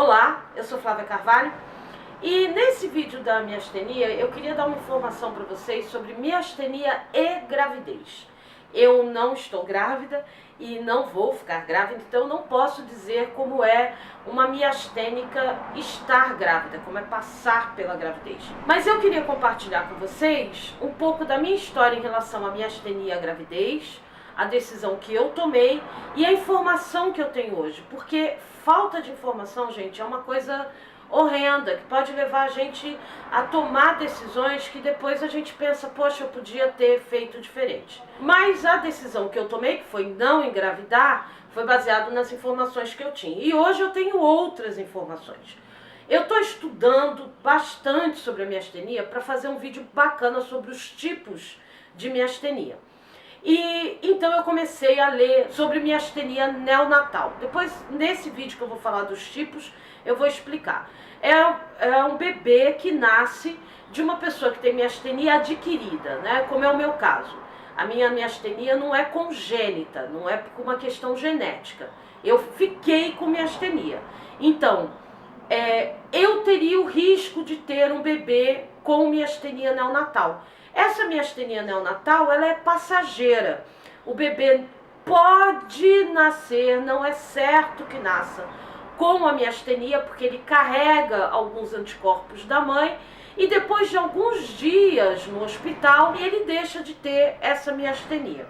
Olá, eu sou Flávia Carvalho e nesse vídeo da miastenia eu queria dar uma informação para vocês sobre miastenia e gravidez. Eu não estou grávida e não vou ficar grávida, então eu não posso dizer como é uma miastênica estar grávida, como é passar pela gravidez. Mas eu queria compartilhar com vocês um pouco da minha história em relação à miastenia e à gravidez, a decisão que eu tomei e a informação que eu tenho hoje, porque falta de informação, gente, é uma coisa horrenda, que pode levar a gente a tomar decisões que depois a gente pensa, poxa, eu podia ter feito diferente. Mas a decisão que eu tomei, que foi não engravidar, foi baseado nas informações que eu tinha. E hoje eu tenho outras informações. Eu estou estudando bastante sobre a miastenia para fazer um vídeo bacana sobre os tipos de miastenia. E então eu comecei a ler sobre miastenia neonatal. Depois, nesse vídeo que eu vou falar dos tipos, eu vou explicar. É um bebê que nasce de uma pessoa que tem miastenia adquirida, né? Como é o meu caso. A minha miastenia não é congênita, não é por uma questão genética. Eu fiquei com miastenia. Então, eu teria o risco de ter um bebê com miastenia neonatal. Essa miastenia neonatal, ela é passageira. O bebê pode nascer, não é certo que nasça com a miastenia, porque ele carrega alguns anticorpos da mãe e depois de alguns dias no hospital, ele deixa de ter essa miastenia.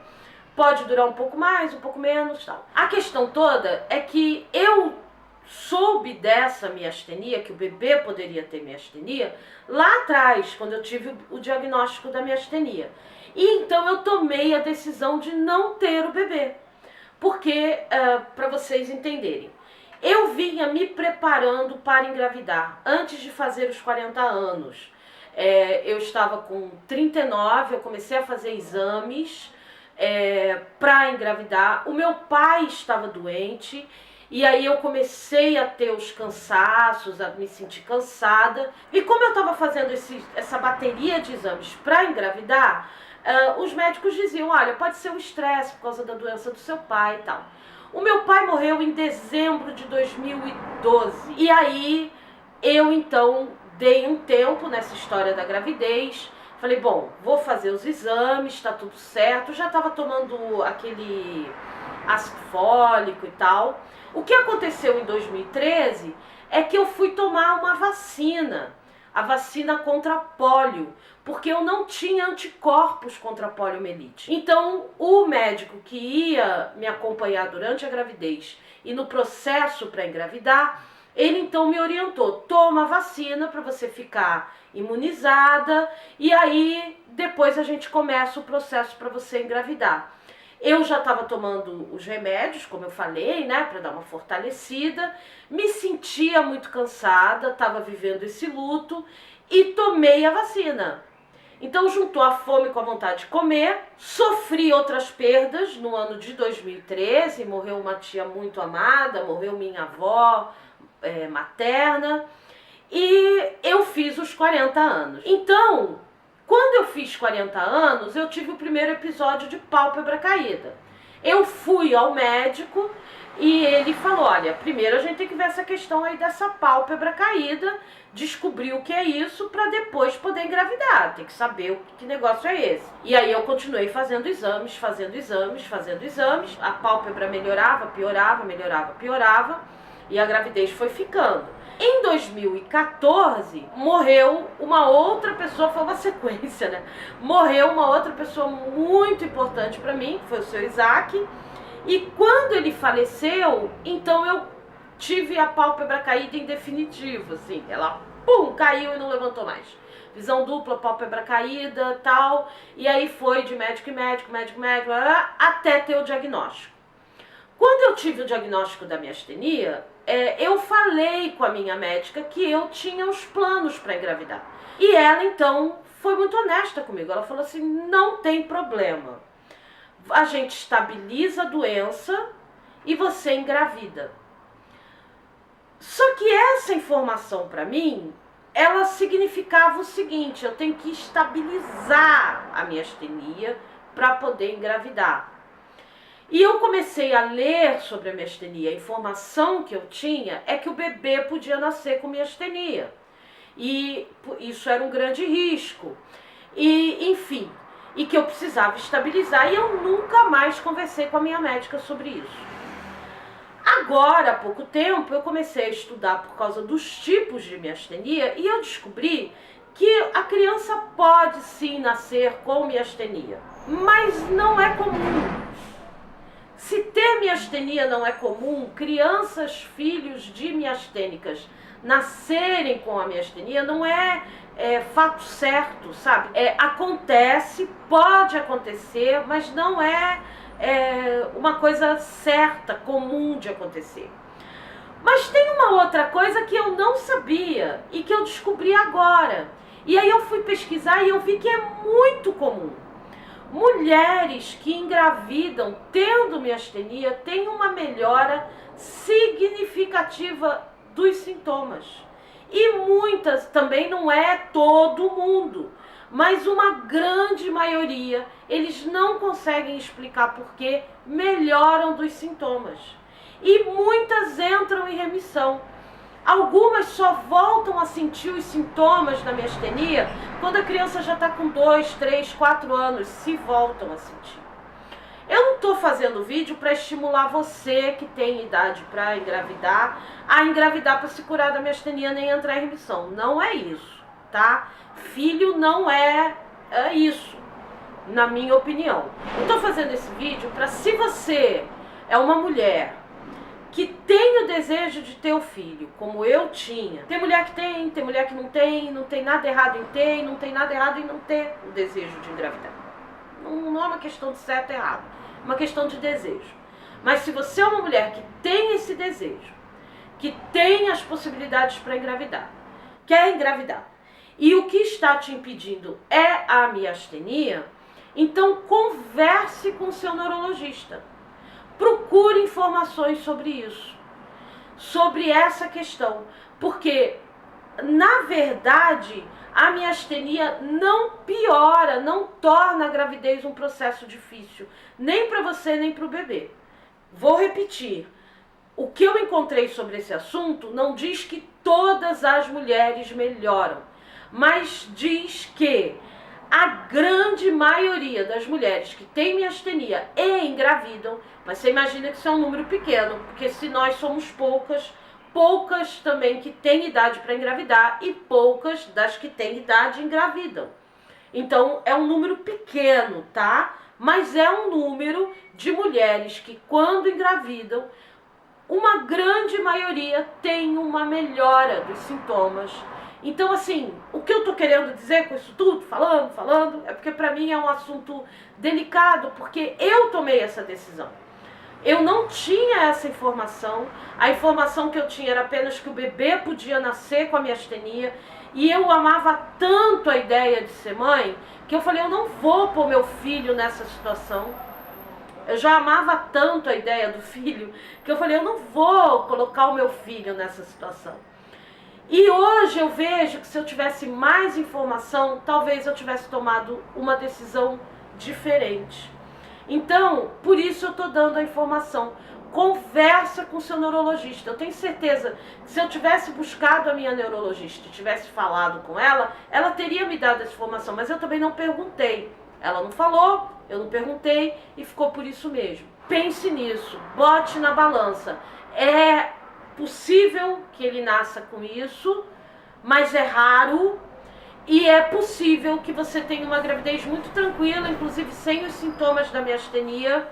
Pode durar um pouco mais, um pouco menos, tal. A questão toda é que eu soube dessa miastenia, que o bebê poderia ter miastenia, lá atrás, quando eu tive o diagnóstico da miastenia. E então eu tomei a decisão de não ter o bebê. Porque, para vocês entenderem, eu vinha me preparando para engravidar antes de fazer os 40 anos. Eu estava com 39, eu comecei a fazer exames para engravidar. O meu pai estava doente. E aí eu comecei a ter os cansaços, a me sentir cansada. E como eu estava fazendo essa bateria de exames para engravidar, os médicos diziam, olha, pode ser um estresse por causa da doença do seu pai e tal. O meu pai morreu em dezembro de 2012. E aí eu então dei um tempo nessa história da gravidez. Falei, bom, vou fazer os exames, tá tudo certo. Já estava tomando aquele ácido fólico e tal. O que aconteceu em 2013 é que eu fui tomar uma vacina, a vacina contra pólio, porque eu não tinha anticorpos contra a poliomielite. Então, o médico que ia me acompanhar durante a gravidez e no processo para engravidar, ele então me orientou, toma a vacina para você ficar imunizada e aí depois a gente começa o processo para você engravidar. Eu já estava tomando os remédios, como eu falei, né, para dar uma fortalecida, me sentia muito cansada, estava vivendo esse luto e tomei a vacina. Então juntou a fome com a vontade de comer, sofri outras perdas no ano de 2013, morreu uma tia muito amada, morreu minha avó materna e eu fiz os 40 anos. Então, quando eu fiz 40 anos, eu tive o primeiro episódio de pálpebra caída. Eu fui ao médico e ele falou, olha, primeiro a gente tem que ver essa questão aí dessa pálpebra caída, descobrir o que é isso para depois poder engravidar, tem que saber o que negócio é esse. E aí eu continuei fazendo exames, a pálpebra melhorava, piorava, melhorava, piorava e a gravidez foi ficando. Em 2014, morreu uma outra pessoa, foi uma sequência, né? Morreu uma outra pessoa muito importante para mim, que foi o seu Isaac. E quando ele faleceu, então eu tive a pálpebra caída em definitivo, assim. Ela, pum, caiu e não levantou mais. Visão dupla, pálpebra caída, tal. E aí foi de médico em médico, até ter o diagnóstico. Quando eu tive o diagnóstico da miastenia, eu falei com a minha médica que eu tinha os planos para engravidar. E ela, então, foi muito honesta comigo. Ela falou assim, não tem problema. A gente estabiliza a doença e você engravida. Só que essa informação para mim, ela significava o seguinte, eu tenho que estabilizar a miastenia para poder engravidar. E eu comecei a ler sobre a miastenia. A informação que eu tinha é que o bebê podia nascer com miastenia. E isso era um grande risco. E, enfim, e que eu precisava estabilizar. E eu nunca mais conversei com a minha médica sobre isso. Agora, há pouco tempo, eu comecei a estudar por causa dos tipos de miastenia e eu descobri que a criança pode sim nascer com miastenia, mas não é comum. Se ter miastenia não é comum, crianças, filhos de miastênicas nascerem com a miastenia não é fato certo, sabe? Acontece, pode acontecer, mas não é uma coisa certa, comum de acontecer. Mas tem uma outra coisa que eu não sabia e que eu descobri agora. E aí eu fui pesquisar e eu vi que é muito comum. Mulheres que engravidam tendo miastenia têm uma melhora significativa dos sintomas. E muitas, também não é todo mundo, mas uma grande maioria, eles não conseguem explicar por que melhoram dos sintomas. E muitas entram em remissão. Algumas só voltam a sentir os sintomas da miastenia quando a criança já está com 2, 3, 4 anos, se voltam a sentir. Eu não estou fazendo vídeo para estimular você que tem idade para engravidar, a engravidar para se curar da miastenia nem entrar em remissão. Não é isso, tá? Filho não é isso, na minha opinião. Eu estou fazendo esse vídeo para, se você é uma mulher que tem o desejo de ter o filho, como eu tinha. Tem mulher que tem mulher que não tem nada errado em ter, não tem nada errado em não ter o desejo de engravidar. Não é uma questão de certo e errado, é uma questão de desejo. Mas se você é uma mulher que tem esse desejo, que tem as possibilidades para engravidar, quer engravidar, e o que está te impedindo é a miastenia, então converse com o seu neurologista. Procure informações sobre isso, sobre essa questão, porque, na verdade, a miastenia não piora, não torna a gravidez um processo difícil, nem para você, nem para o bebê. Vou repetir, o que eu encontrei sobre esse assunto não diz que todas as mulheres melhoram, mas diz que a grande maioria das mulheres que têm miastenia e engravidam, mas você imagina que isso é um número pequeno, porque se nós somos poucas também que têm idade para engravidar e poucas das que têm idade engravidam. Então é um número pequeno, tá? Mas é um número de mulheres que, quando engravidam, uma grande maioria tem uma melhora dos sintomas. Então, assim, o que eu tô querendo dizer com isso tudo, falando, é porque para mim é um assunto delicado, porque eu tomei essa decisão. Eu não tinha essa informação, a informação que eu tinha era apenas que o bebê podia nascer com a miastenia, e eu amava tanto a ideia de ser mãe, que eu falei, eu não vou pôr meu filho nessa situação. Eu já amava tanto a ideia do filho, que eu falei, eu não vou colocar o meu filho nessa situação. E hoje eu vejo que se eu tivesse mais informação, talvez eu tivesse tomado uma decisão diferente. Então, por isso eu estou dando a informação. Conversa com o seu neurologista. Eu tenho certeza que se eu tivesse buscado a minha neurologista e tivesse falado com ela, ela teria me dado essa informação, mas eu também não perguntei. Ela não falou, eu não perguntei e ficou por isso mesmo. Pense nisso, bote na balança. É possível que ele nasça com isso, mas é raro, e é possível que você tenha uma gravidez muito tranquila, inclusive sem os sintomas da miastenia,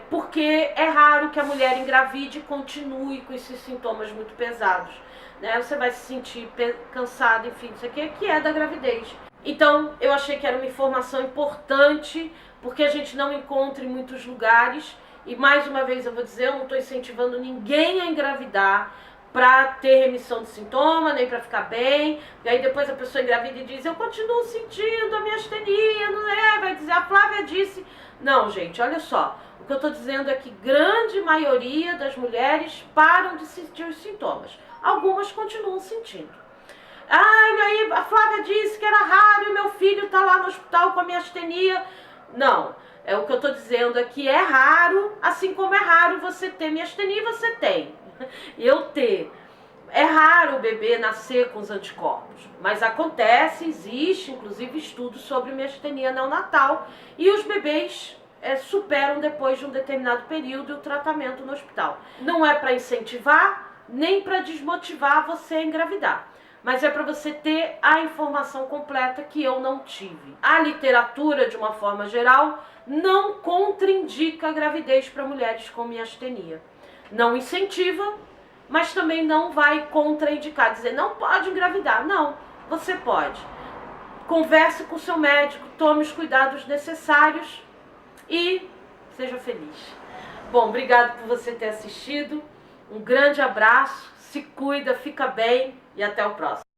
porque é raro que a mulher engravide e continue com esses sintomas muito pesados, né? Você vai se sentir cansada, enfim, isso aqui que é da gravidez. Então, eu achei que era uma informação importante, porque a gente não encontra em muitos lugares. E mais uma vez eu vou dizer, eu não estou incentivando ninguém a engravidar para ter remissão de sintoma, nem para ficar bem. E aí depois a pessoa engravida e diz, eu continuo sentindo a miastenia, não é? Vai dizer, a Flávia disse. Não, gente, olha só. O que eu estou dizendo é que grande maioria das mulheres param de sentir os sintomas. Algumas continuam sentindo. Ai, aí a Flávia disse que era raro e meu filho está lá no hospital com a miastenia. Não. É o que eu estou dizendo aqui, é raro, assim como é raro você ter miastenia, você tem. Eu ter. É raro o bebê nascer com os anticorpos, mas acontece, existe inclusive estudos sobre miastenia neonatal e os bebês superam depois de um determinado período o tratamento no hospital. Não é para incentivar, nem para desmotivar você a engravidar, mas é para você ter a informação completa que eu não tive. A literatura, de uma forma geral, não contraindica a gravidez para mulheres com miastenia. Não incentiva, mas também não vai contraindicar, dizer não pode engravidar. Não, você pode. Converse com o seu médico, tome os cuidados necessários e seja feliz. Bom, obrigado por você ter assistido. Um grande abraço, se cuida, fica bem e até o próximo.